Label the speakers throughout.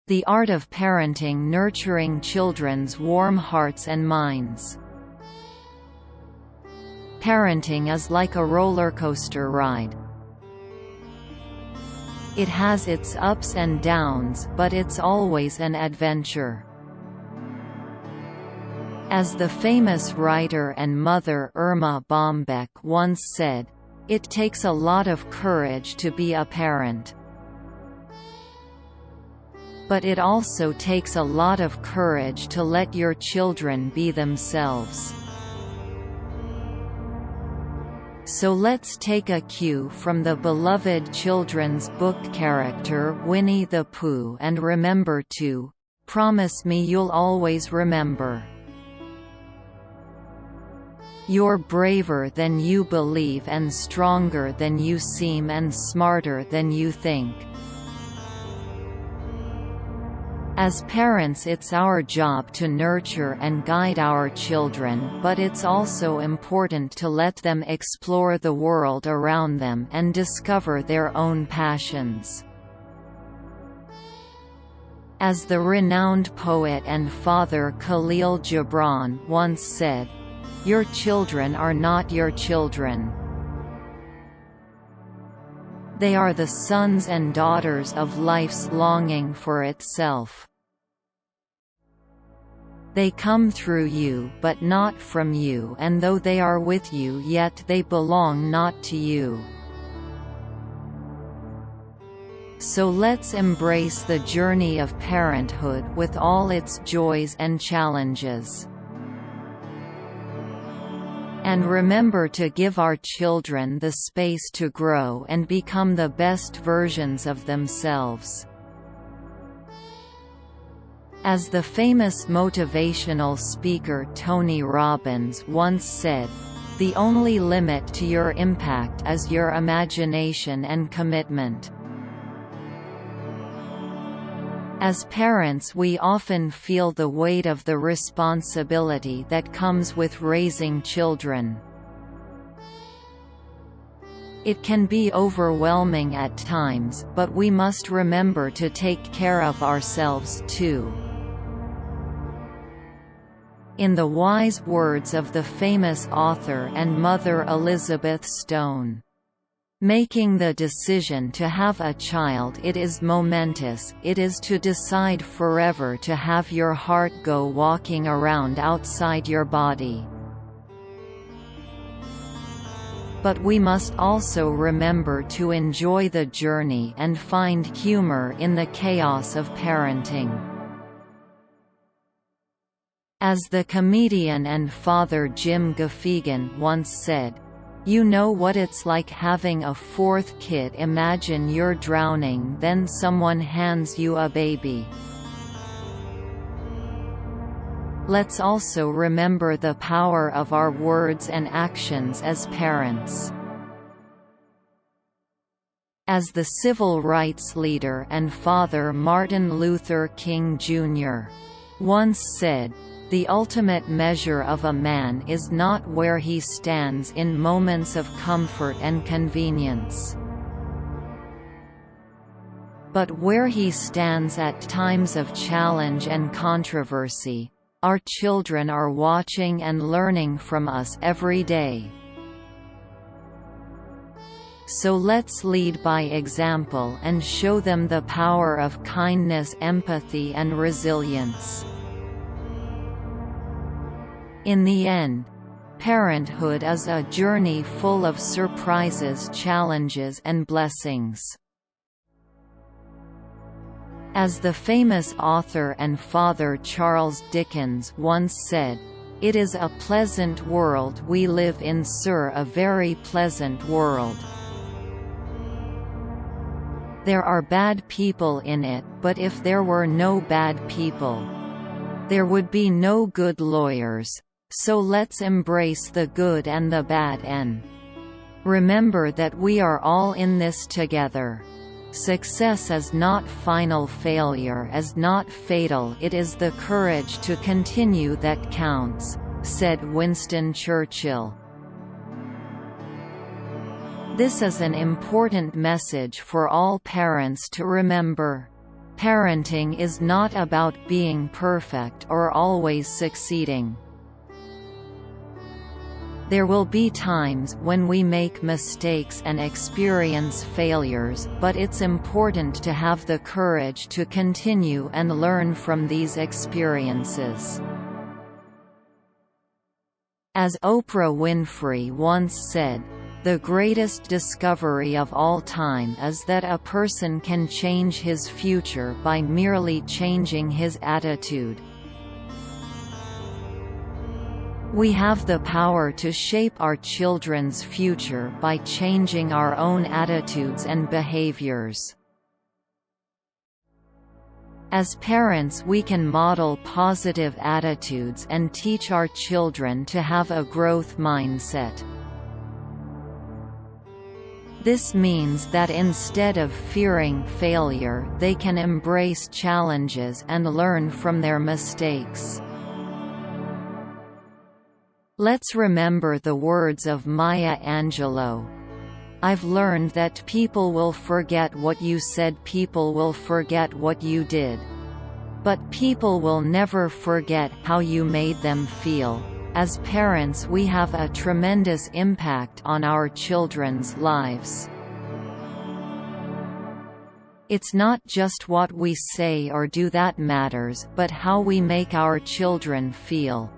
Speaker 1: The art of parenting, nurturing children's warm hearts and minds. Parenting is like a roller coaster ride. It has its ups and downs, but it's always an adventure. As the famous writer and mother Irma Bombeck once said, "It takes a lot of courage to be a parent. But it also takes a lot of courage to let your children be themselves." So let's take a cue from the beloved children's book character Winnie the Pooh and remember to promise me you'll always remember. You're braver than you believe and stronger than you seem and smarter than you think. As parents, it's our job to nurture and guide our children, but it's also important to let them explore the world around them and discover their own passions. As the renowned poet and father Khalil Gibran once said, "Your children are not your children. They are the sons and daughters of life's longing for itself. They come through you but not from you, and though they are with you yet they belong not to you." So let's embrace the journey of parenthood with all its joys and challenges. And remember to give our children the space to grow and become the best versions of themselves. As the famous motivational speaker Tony Robbins once said, "The only limit to your impact is your imagination and commitment." As parents, we often feel the weight of the responsibility that comes with raising children. It can be overwhelming at times, but we must remember to take care of ourselves too. In the wise words of the famous author and mother Elizabeth Stone, "Making the decision to have a child, it is momentous, it is to decide forever to have your heart go walking around outside your body." But we must also remember to enjoy the journey and find humor in the chaos of parenting. As the comedian and father Jim Gaffigan once said, "You know what it's like having a fourth kid. Imagine you're drowning, then someone hands you a baby." Let's also remember the power of our words and actions as parents. As the civil rights leader and father Martin Luther King Jr. once said, "The ultimate measure of a man is not where he stands in moments of comfort and convenience, but where he stands at times of challenge and controversy." Our children are watching and learning from us every day. So let's lead by example and show them the power of kindness, empathy, and resilience. In the end, parenthood is a journey full of surprises, challenges, and blessings. As the famous author and father Charles Dickens once said, "It is a pleasant world we live in, sir, a very pleasant world. There are bad people in it, but if there were no bad people, there would be no good lawyers. So let's embrace the good and the bad and remember that we are all in this together. Success is not final, failure is not fatal, it is the courage to continue that counts," said Winston Churchill. This is an important message for all parents to remember. Parenting is not about being perfect or always succeeding. There will be times when we make mistakes and experience failures, but it's important to have the courage to continue and learn from these experiences. As Oprah Winfrey once said, "The greatest discovery of all time is that a person can change his future by merely changing his attitude." We have the power to shape our children's future by changing our own attitudes and behaviors. As parents, we can model positive attitudes and teach our children to have a growth mindset. This means that instead of fearing failure, they can embrace challenges and learn from their mistakes. Let's remember the words of Maya Angelou. "I've learned that people will forget what you said, people will forget what you did. But people will never forget how you made them feel." As parents, we have a tremendous impact on our children's lives. It's not just what we say or do that matters, but how we make our children feel.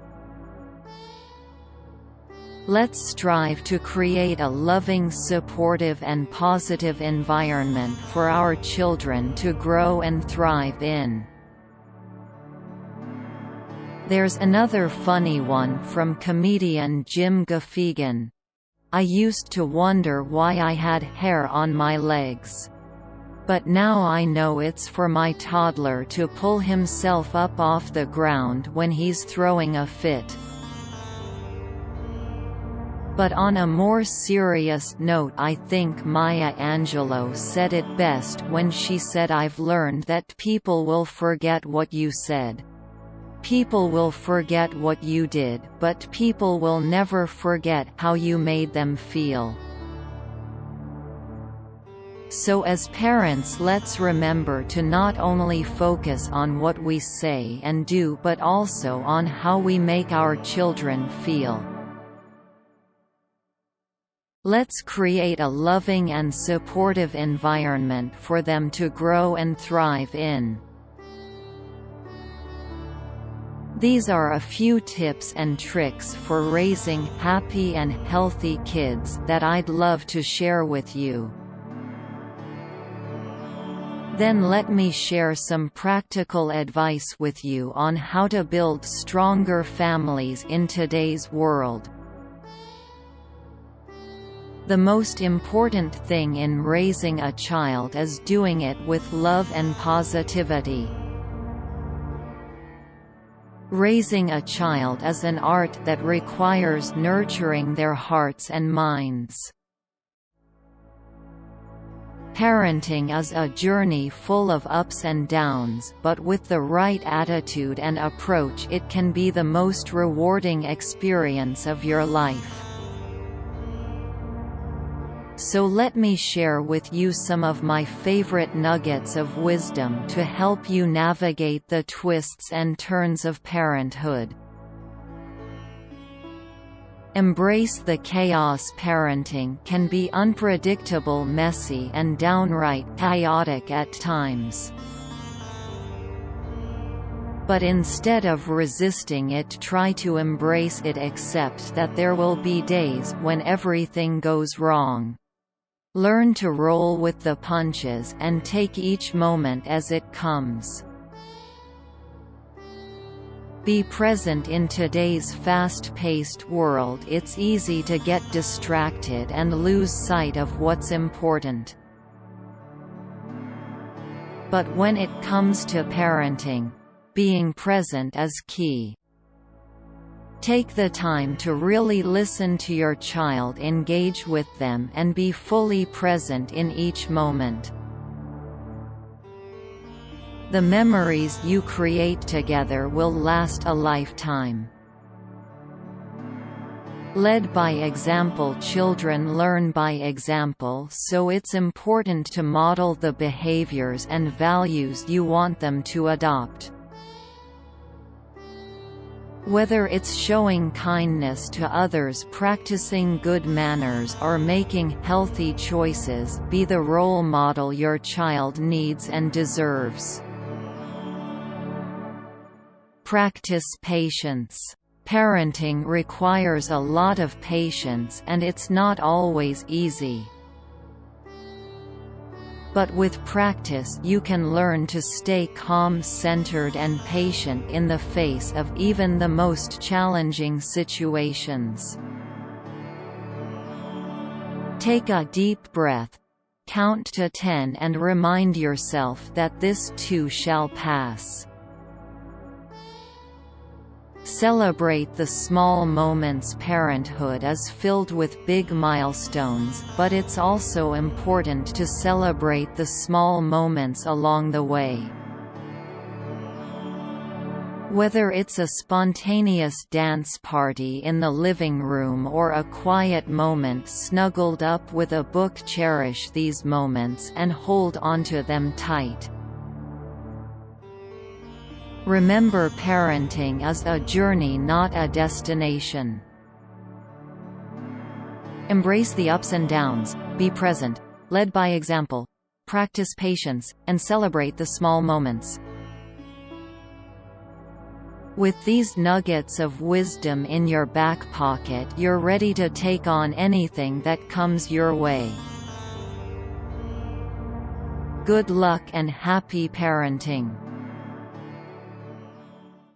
Speaker 1: Let's strive to create a loving, supportive and positive environment for our children to grow and thrive in. There's another funny one from comedian Jim Gaffigan. "I used to wonder why I had hair on my legs. But now I know it's for my toddler to pull himself up off the ground when he's throwing a fit." But on a more serious note, I think Maya Angelou said it best when she said, "I've learned that people will forget what you said. People will forget what you did, but people will never forget how you made them feel." So as parents, let's remember to not only focus on what we say and do, but also on how we make our children feel. Let's create a loving and supportive environment for them to grow and thrive in. These are a few tips and tricks for raising happy and healthy kids that I'd love to share with you. Then let me share some practical advice with you on how to build stronger families in today's world. The most important thing in raising a child is doing it with love and positivity. Raising a child is an art that requires nurturing their hearts and minds. Parenting is a journey full of ups and downs, but with the right attitude and approach, it can be the most rewarding experience of your life. So let me share with you some of my favorite nuggets of wisdom to help you navigate the twists and turns of parenthood. Embrace the chaos. Parenting can be unpredictable, messy, and downright chaotic at times. But instead of resisting it, try to embrace it. Accept that there will be days when everything goes wrong. Learn to roll with the punches and take each moment as it comes. Be present in today's fast-paced world. It's easy to get distracted and lose sight of what's important. But when it comes to parenting, being present is key. Take the time to really listen to your child, engage with them, and be fully present in each moment. The memories you create together will last a lifetime. Led by example. Children learn by example, so it's important to model the behaviors and values you want them to adopt. Whether it's showing kindness to others, practicing good manners, or making healthy choices, be the role model your child needs and deserves. Practice patience. Parenting requires a lot of patience, and it's not always easy. But with practice you can learn to stay calm, centered, and patient in the face of even the most challenging situations. Take a deep breath, count to 10, and remind yourself that this too shall pass. Celebrate the small moments. Parenthood is filled with big milestones, but it's also important to celebrate the small moments along the way. Whether it's a spontaneous dance party in the living room or a quiet moment snuggled up with a book, cherish these moments and hold onto them tight. Remember, parenting is a journey, not a destination. Embrace the ups and downs, be present, led by example, practice patience, and celebrate the small moments. With these nuggets of wisdom in your back pocket, you're ready to take on anything that comes your way. Good luck and happy parenting.